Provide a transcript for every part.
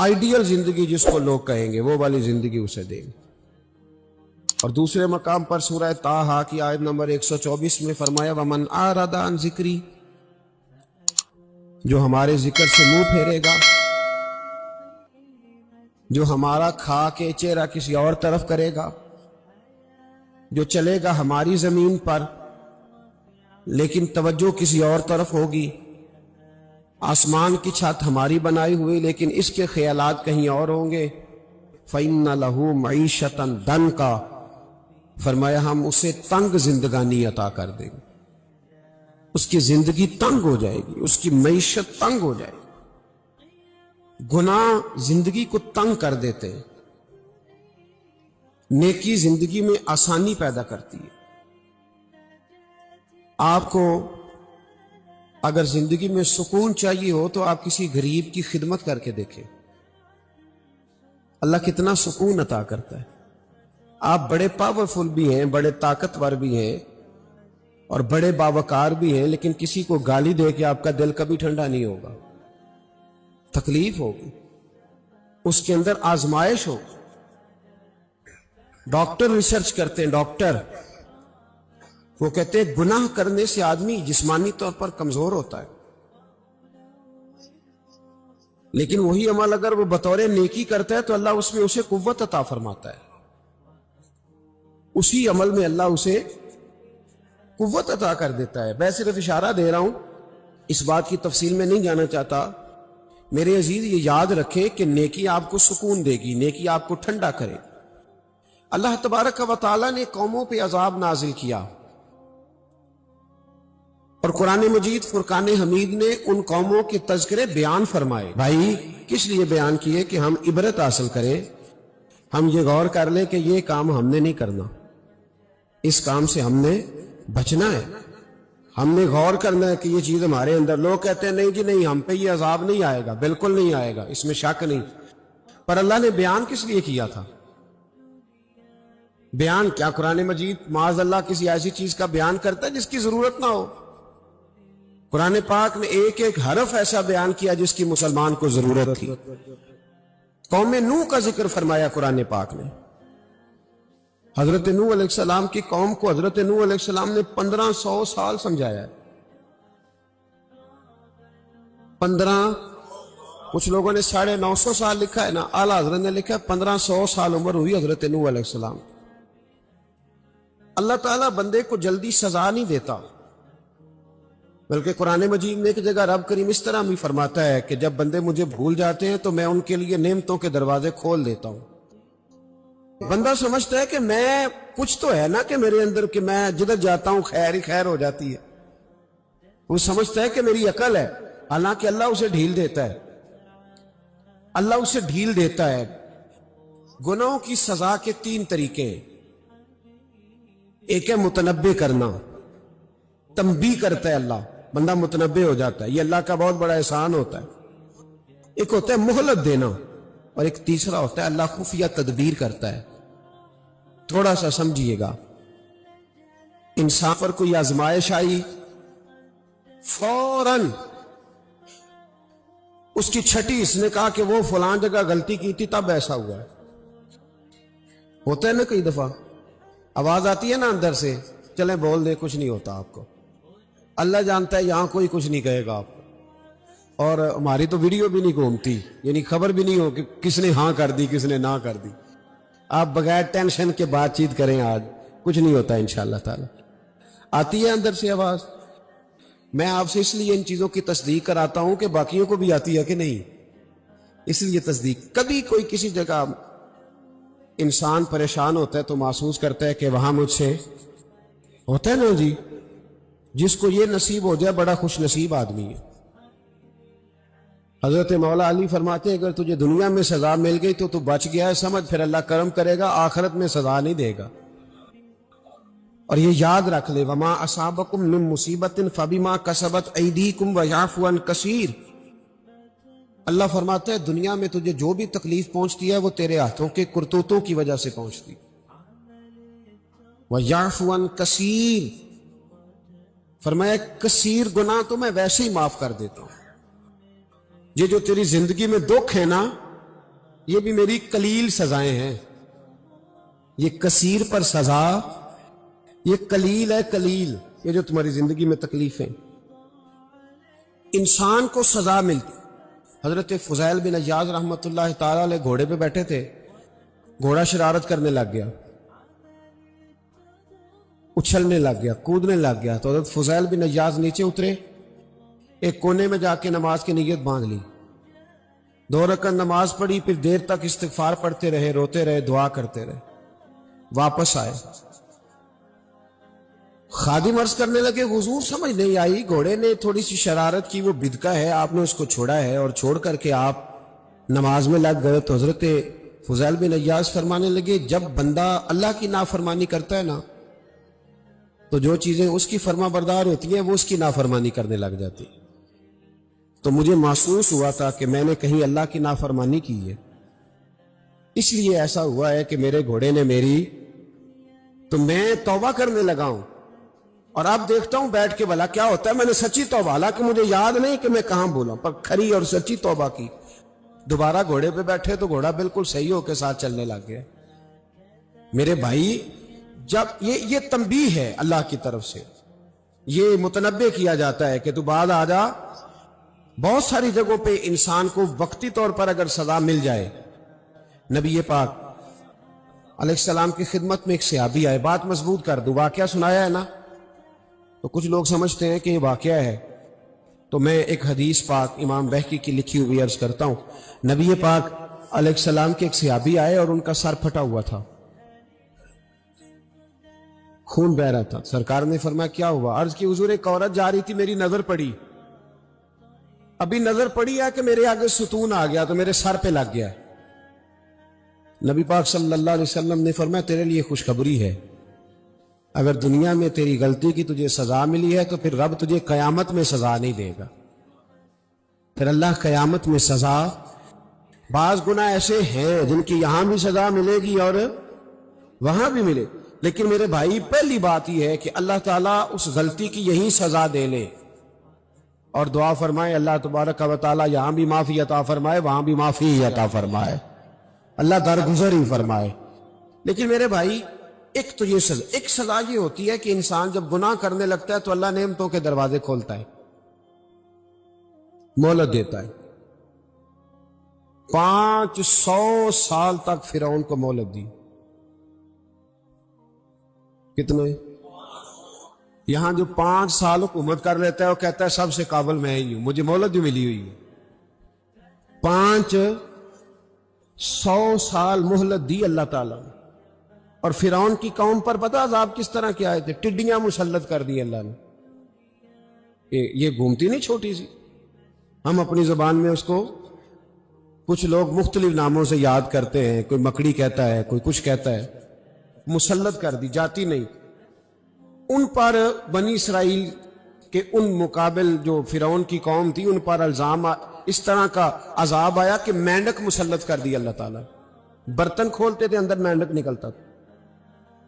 Ideal زندگی جس کو لوگ کہیں گے وہ والی زندگی اسے دیں گے۔ اور دوسرے مقام پر سورہ طٰہٰ کی آیت نمبر 124 میں فرمایا وَمَنْ أَعْرَضَ عَنْ ذِكْرِی، جو ہمارے ذکر سے منہ پھیرے گا، جو ہمارا کھا کے چہرہ کسی اور طرف کرے گا، جو چلے گا ہماری زمین پر لیکن توجہ کسی اور طرف ہوگی، آسمان کی چھت ہماری بنائی ہوئی لیکن اس کے خیالات کہیں اور ہوں گے، فَإِنَّ لَهُ مَعِيشَةً ضَنْكَ، فرمایا ہم اسے تنگ زندگانی عطا کر دیں گے، اس کی زندگی تنگ ہو جائے گی، اس کی معیشت تنگ ہو جائے گی۔ گناہ زندگی کو تنگ کر دیتے ہیں، نیکی زندگی میں آسانی پیدا کرتی ہے۔ آپ کو اگر زندگی میں سکون چاہیے ہو تو آپ کسی غریب کی خدمت کر کے دیکھیں، اللہ کتنا سکون عطا کرتا ہے۔ آپ بڑے پاورفل بھی ہیں، بڑے طاقتور بھی ہیں اور بڑے باوقار بھی ہیں، لیکن کسی کو گالی دے کے آپ کا دل کبھی ٹھنڈا نہیں ہوگا، تکلیف ہوگی، اس کے اندر آزمائش ہوگی۔ ڈاکٹر ریسرچ کرتے ہیں، ڈاکٹر وہ کہتے ہیں گناہ کرنے سے آدمی جسمانی طور پر کمزور ہوتا ہے، لیکن وہی عمل اگر وہ بطور نیکی کرتا ہے تو اللہ اس میں اسے قوت عطا فرماتا ہے، اسی عمل میں اللہ اسے قوت عطا کر دیتا ہے۔ میں صرف اشارہ دے رہا ہوں، اس بات کی تفصیل میں نہیں جانا چاہتا۔ میرے عزیز یہ یاد رکھیں کہ نیکی آپ کو سکون دے گی، نیکی آپ کو ٹھنڈا کرے۔ اللہ تبارک و تعالیٰ نے قوموں پہ عذاب نازل کیا اور قرآن مجید فرقان حمید نے ان قوموں کے تذکرے بیان فرمائے۔ بھائی کس لیے بیان کیے؟ کہ ہم عبرت حاصل کریں، ہم یہ غور کر لیں کہ یہ کام ہم نے نہیں کرنا، اس کام سے ہم نے بچنا ہے، ہم نے غور کرنا ہے کہ یہ چیز ہمارے اندر۔ لوگ کہتے ہیں نہیں جی نہیں، ہم پہ یہ عذاب نہیں آئے گا، بالکل نہیں آئے گا، اس میں شک نہیں۔ پر اللہ نے بیان کس لیے کیا تھا؟ بیان کیا قرآن مجید معاذ اللہ کسی ایسی چیز کا بیان کرتا ہے جس کی ضرورت نہ ہو؟ قرآن پاک نے ایک ایک حرف ایسا بیان کیا جس کی مسلمان کو ضرورت تھی۔ قوم نوح کا ذکر فرمایا قرآن پاک نے۔ حضرت نوح علیہ السلام کی قوم کو حضرت نوح علیہ السلام نے 1500 سال سمجھایا ہے۔ 15، کچھ لوگوں نے 950 سال لکھا ہے نا، اعلیٰ حضرت نے لکھا ہے 1500 سال عمر ہوئی حضرت نوح علیہ السلام۔ اللہ تعالیٰ بندے کو جلدی سزا نہیں دیتا، بلکہ قرآن مجید میں ایک جگہ رب کریم اس طرح بھی فرماتا ہے کہ جب بندے مجھے بھول جاتے ہیں تو میں ان کے لیے نعمتوں کے دروازے کھول دیتا ہوں۔ بندہ سمجھتا ہے کہ میں کچھ تو ہے نا کہ میرے اندر، کہ میں جدھر جاتا ہوں خیر ہی خیر ہو جاتی ہے، وہ سمجھتا ہے کہ میری عقل ہے، حالانکہ اللہ اسے ڈھیل دیتا ہے، اللہ اسے ڈھیل دیتا ہے۔ گناہوں کی سزا کے 3 طریقے ہیں۔ ایک ہے متنبع کرنا، تنبیہ کرتا ہے اللہ، بندہ متنبع ہو جاتا ہے، یہ اللہ کا بہت بڑا احسان ہوتا ہے۔ ایک ہوتا ہے مہلت دینا، اور ایک تیسرا ہوتا ہے اللہ خفیہ تدبیر کرتا ہے۔ تھوڑا سا سمجھیے گا، انسان پر کوئی آزمائش آئی، فوراً اس کی چھٹی اس نے کہا کہ وہ فلاں جگہ غلطی کی تھی تب ایسا ہوا ہے۔ ہوتا ہے نا کئی دفعہ، آواز آتی ہے نا اندر سے، چلیں بول دیں کچھ نہیں ہوتا آپ کو، اللہ جانتا ہے یہاں کوئی کچھ نہیں کہے گا آپ کو، اور ہماری تو ویڈیو بھی نہیں گھومتی، یعنی خبر بھی نہیں ہو کہ کس نے ہاں کر دی کس نے نہ کر دی۔ آپ بغیر ٹینشن کے بات چیت کریں، آج کچھ نہیں ہوتا انشاءاللہ تعالی۔ آتی ہے اندر سے آواز؟ میں آپ سے اس لیے ان چیزوں کی تصدیق کراتا ہوں کہ باقیوں کو بھی آتی ہے کہ نہیں، اس لیے تصدیق۔ کبھی کوئی کسی جگہ انسان پریشان ہوتا ہے تو محسوس کرتا ہے کہ وہاں مجھ سے ہوتا ہے نا جی، جس کو یہ نصیب ہو جائے بڑا خوش نصیب آدمی ہے۔ حضرت مولا علی فرماتے ہیں اگر تجھے دنیا میں سزا مل گئی تو بچ گیا ہے، سمجھ پھر اللہ کرم کرے گا، آخرت میں سزا نہیں دے گا۔ اور یہ یاد رکھ لے، وما اصابکم من مصیبت فبما کسبت ایدیکم ویعفو عن کثیر۔ اللہ فرماتا ہے دنیا میں تجھے جو بھی تکلیف پہنچتی ہے وہ تیرے ہاتھوں کے کرتوتوں کی وجہ سے پہنچتی، ویعفو عن کثیر، فرمایا کثیر گناہ تو میں ویسے ہی معاف کر دیتا ہوں۔ یہ جو تیری زندگی میں دکھ ہے نا، یہ بھی میری قلیل سزائیں ہیں. یہ کثیر پر سزا، یہ قلیل ہے، قلیل یہ جو تمہاری زندگی میں تکلیفیں. انسان کو سزا ملتی. حضرت فضیل بن عیاض رحمۃ اللہ تعالی علیہ گھوڑے پہ بیٹھے تھے، گھوڑا شرارت کرنے لگ گیا، اچھلنے لگ گیا، کودنے لگ گیا. تو حضرت فضیل بن عیاض نیچے اترے، ایک کونے میں جا کے نماز کی نیت باندھ لی، 2 رکعت نماز پڑھی، پھر دیر تک استغفار پڑھتے رہے، روتے رہے، دعا کرتے رہے. واپس آئے، خادم عرض کرنے لگے حضور سمجھ نہیں آئی، گھوڑے نے تھوڑی سی شرارت کی، وہ بدکا ہے، آپ نے اس کو چھوڑا ہے اور چھوڑ کر کے آپ نماز میں لگ گئے. تو حضرت فضیل بن عیاض فرمانے لگے جب بندہ اللہ کی نافرمانی کرتا ہے نا تو جو چیزیں اس کی فرما بردار ہوتی ہیں وہ اس کی نافرمانی کرنے لگ جاتی. تو مجھے محسوس ہوا تھا کہ میں نے کہیں اللہ کی نافرمانی کی ہے، اس لیے ایسا ہوا ہے کہ میرے گھوڑے نے میری، تو میں توبہ کرنے لگا ہوں اور اب دیکھتا ہوں بیٹھ کے بھلا کیا ہوتا ہے. میں نے سچی توبہ، حالانکہ مجھے یاد نہیں کہ میں کہاں بولا، پر کھری اور سچی توبہ کی. دوبارہ گھوڑے پہ بیٹھے تو گھوڑا بالکل صحیح ہو کے ساتھ چلنے لگ گیا. میرے بھائی جب یہ تنبیہ ہے اللہ کی طرف سے، یہ متنبہ کیا جاتا ہے کہ تو بعد آ جا. بہت ساری جگہوں پہ انسان کو وقتی طور پر اگر سزا مل جائے. نبی پاک علیہ السلام کی خدمت میں ایک صحابی آئے، بات مضبوط کر دوں، واقعہ سنایا ہے نا تو کچھ لوگ سمجھتے ہیں کہ یہ واقعہ ہے، تو میں ایک حدیث پاک امام بہقی کی لکھی ہوئی عرض کرتا ہوں. نبی پاک علیہ السلام کے ایک صحابی آئے اور ان کا سر پھٹا ہوا تھا، خون بہ رہا تھا. سرکار نے فرمایا کیا ہوا؟ عرض کی حضور ایک عورت جا رہی تھی، میری نظر پڑی، ابھی نظر پڑی ہے کہ میرے آگے ستون آ گیا تو میرے سر پہ لگ گیا. نبی پاک صلی اللہ علیہ وسلم نے فرمایا تیرے لیے خوشخبری ہے، اگر دنیا میں تیری غلطی کی تجھے سزا ملی ہے تو پھر رب تجھے قیامت میں سزا نہیں دے گا. پھر اللہ قیامت میں سزا، بعض گناہ ایسے ہیں جن کی یہاں بھی سزا ملے گی اور وہاں بھی ملے، لیکن میرے بھائی پہلی بات یہ ہے کہ اللہ تعالیٰ اس غلطی کی یہی سزا دے لے اور دعا فرمائے اللہ تبارک و تعالیٰ یہاں بھی معافی عطا فرمائے، وہاں بھی معافی عطا فرمائے، اللہ درگزر ہی فرمائے. لیکن میرے بھائی ایک تو یہ سزا، ایک سزا یہ ہوتی ہے کہ انسان جب گناہ کرنے لگتا ہے تو اللہ نعمتوں کے دروازے کھولتا ہے، مہلت دیتا ہے. 500 سال تک فرعون کو مہلت دی. کتنے؟ یہاں جو 5 سال حکومت کر لیتا ہے وہ کہتا ہے سب سے قابل میں ہی ہوں، مجھے مہلت بھی ملی ہوئی ہے. 500 سال مہلت دی اللہ تعالیٰ نے. اور فرعون کی قوم پر پتہ عذاب کس طرح کیا آئے تھے؟ ٹڈیاں مسلط کر دی اللہ نے. یہ گھومتی نہیں چھوٹی سی، ہم اپنی زبان میں اس کو کچھ لوگ مختلف ناموں سے یاد کرتے ہیں، کوئی مکڑی کہتا ہے، کوئی کچھ کہتا ہے. مسلط کر دی، جاتی نہیں. ان پر بنی اسرائیل کے ان مقابل جو فرعون کی قوم تھی ان پر الزام اس طرح کا عذاب آیا کہ مینڈک مسلط کر دی اللہ تعالیٰ. برتن کھولتے تھے اندر مینڈک نکلتا تھا،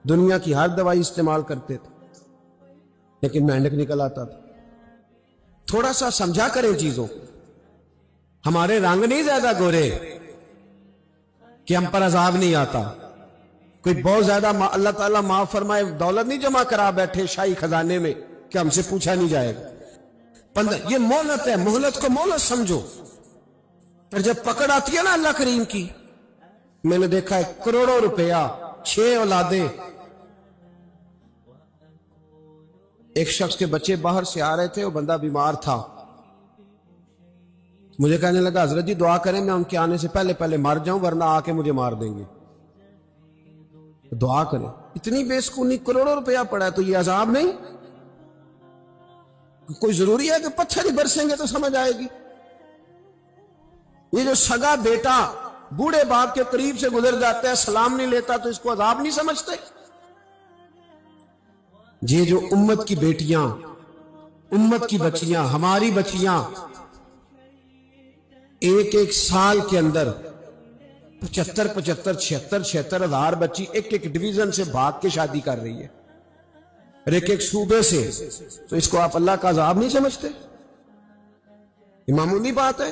دنیا کی ہر دوائی استعمال کرتے تھے لیکن مینڈک نکل آتا تھا. تھوڑا سا سمجھا کریں چیزوں کو. ہمارے رنگ نہیں زیادہ گورے کہ ہم پر عذاب نہیں آتا. کوئی بہت زیادہ اللہ تعالیٰ معاف فرمائے دولت نہیں جمع کرا بیٹھے شاہی خزانے میں کہ ہم سے پوچھا نہیں جائے گا. یہ مہلت ہے، مہلت کو مہلت سمجھو. پر جب پکڑ آتی ہے نا اللہ کریم کی، میں نے دیکھا ہے کروڑوں روپیہ، 6 اولادیں. ایک شخص کے بچے باہر سے آ رہے تھے، وہ بندہ بیمار تھا. مجھے کہنے لگا حضرت جی دعا کریں میں ان کے آنے سے پہلے مر جاؤں ورنہ آ کے مجھے مار دیں گے. دعا کریں. اتنی بے سکونی، کروڑوں روپیہ پڑا ہے تو یہ عذاب نہیں؟ کوئی ضروری ہے کہ پتھر ہی برسیں گے تو سمجھ آئے گی؟ یہ جو سگا بیٹا بوڑھے باپ کے قریب سے گزر جاتا ہے سلام نہیں لیتا تو اس کو عذاب نہیں سمجھتے؟ یہ جو امت کی بیٹیاں، امت کی بچیاں، ہماری بچیاں ایک سال کے اندر 75,000 ہزار بچی ایک ڈویژن سے بھاگ کے شادی کر رہی ہے اور ایک صوبے سے، تو اس کو آپ اللہ کا عذاب نہیں سمجھتے؟ یہ معمولی بات ہے.